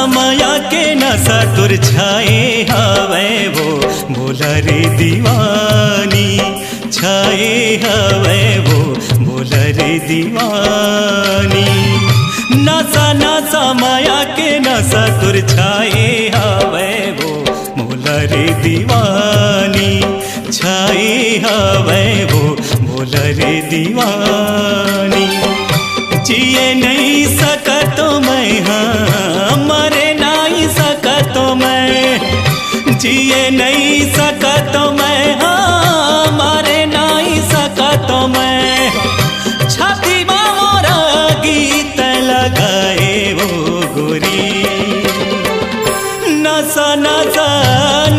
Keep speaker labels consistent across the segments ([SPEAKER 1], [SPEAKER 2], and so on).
[SPEAKER 1] समया के नशा तुर छाए हवे वो बोला रे दीवानी छाए हवे वो बोला रे दीवानी नशा नशा माया के नशा तुर छाए हवे वो बोला रे दीवानी छाए हवे वो बोला रे दीवानी जिए नहीं सका तो मैं हाँ मरे नहीं सका तो मैं जिए नहीं सका तो मैं हाँ मरे नहीं सका तो मैं छाती मोरा गीत लगाए वो गोरी नशा नशा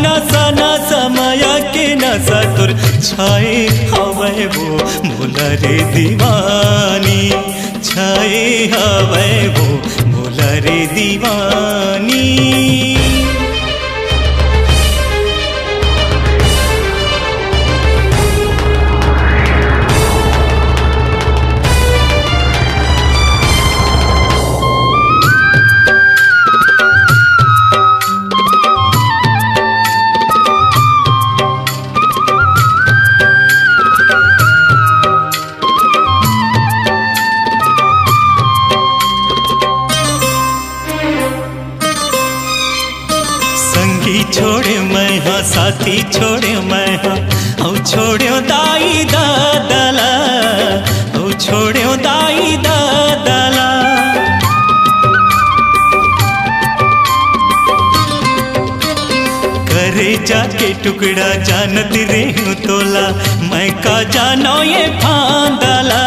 [SPEAKER 1] नशा नशा माया के नशा तुर छाए हवे वो बोला रे दीवानी छाए हवे वो बोला रे दीवानी छोड़े मैं हाँ साथी छोड़े मैं हाँ औ छोड़ो दाई दादला औ छोड़ो दाई दादला करे जाके टुकड़ा जानत रे हूँ तोला मैं का जानो ये फांदला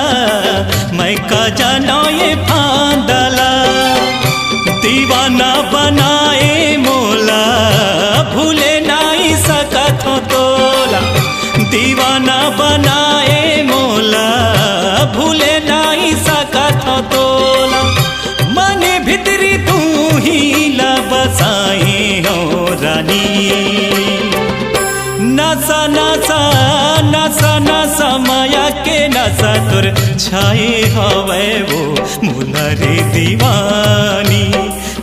[SPEAKER 1] मैं का जानो ये फांदला दीवाना बनाए मोला भूले नहीं सका तो तोला दीवाना बनाए मोला भूले नहीं सका तो तोला मन भीतरी तू ही ला बसाए हो रानी नशा नशा नशा नशा माया के नशा तुर छाए हवे वो बोला रे दीवानी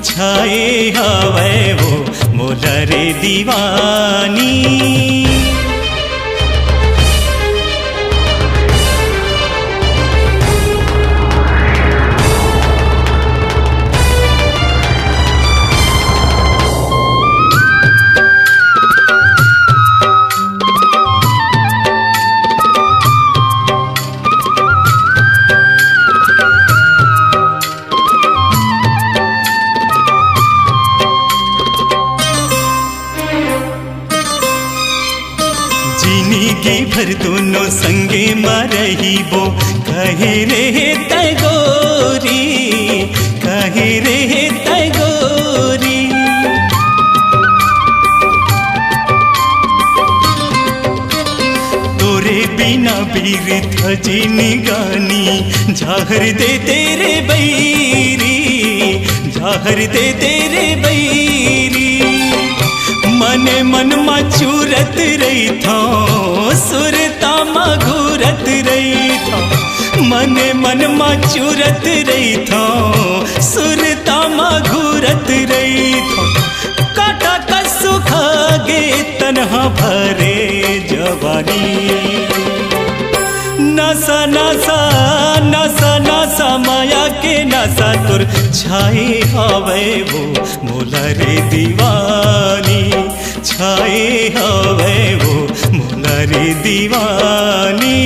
[SPEAKER 1] छाए हवे वो बोला रे दीवानी जिंदगी भर दोनों संगे मरही वो कहे रे तगोरी कहे रे तगोरी तोरे बिना बीर थजी निगानी जाहर दे तेरे बैरी जाहर दे तेरे बैरी मन मन मचूरत रही था सुरता मघूरत रही था मन मन मचूरत रही था सुरता मघूरत रही था काटा का सुखा गे तन्हा भरे जवानी नशा नशा नशा नशा माया के नशा तुर छाए हवे वो बोला रे दीवानी छाए हवे वो बोला रे दीवानी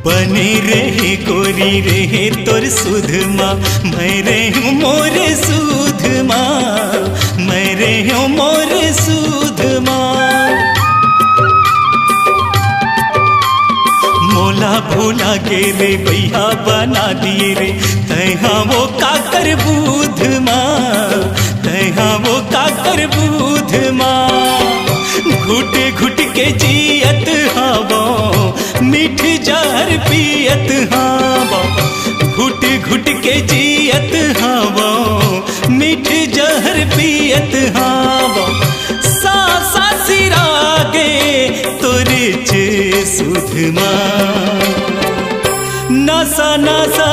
[SPEAKER 1] बने रहे गोरी रहे तोर सुध माँ मैं रहूँ मोर सुध माँ मैं रहूँ मोर सुध माँ मोला भूला के रे भैया बना दिए रे तैहा वो काकर बूध माँ तैहा वो काकर बूध माँ घुट घुट के जियत हवो मीठ जहर के जियत हावो मीठ जहर पियत हावो सासा सिरागे तोरे चे सुधमा नसा नसा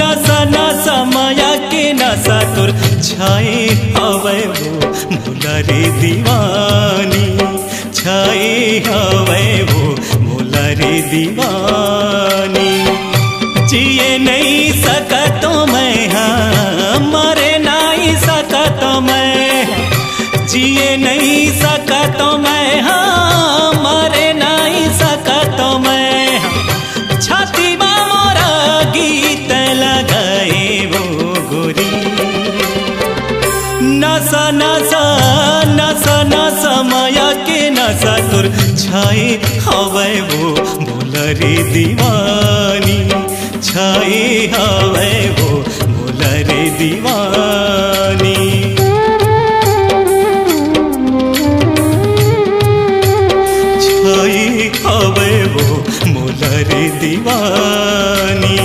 [SPEAKER 1] नसा नसा माया के नसा तोर छाए हवे वो मोला रे दीवानी छाए हवे वो मोला रे दीवानी जिए नहीं सका तो मैं हाँ मरे नहीं सका तो मैं जिए नहीं सका तो मैं हाँ मरे नहीं सका तो मैं छाती में मोरा गीत लगाए वो गोरी नसा नसा नसा नसा माया के नसा तुर छाए हवे वो मोला रे दीवानी छाए हवे वो मोला रे दीवानी छाए हवे वो मोला रे दीवानी।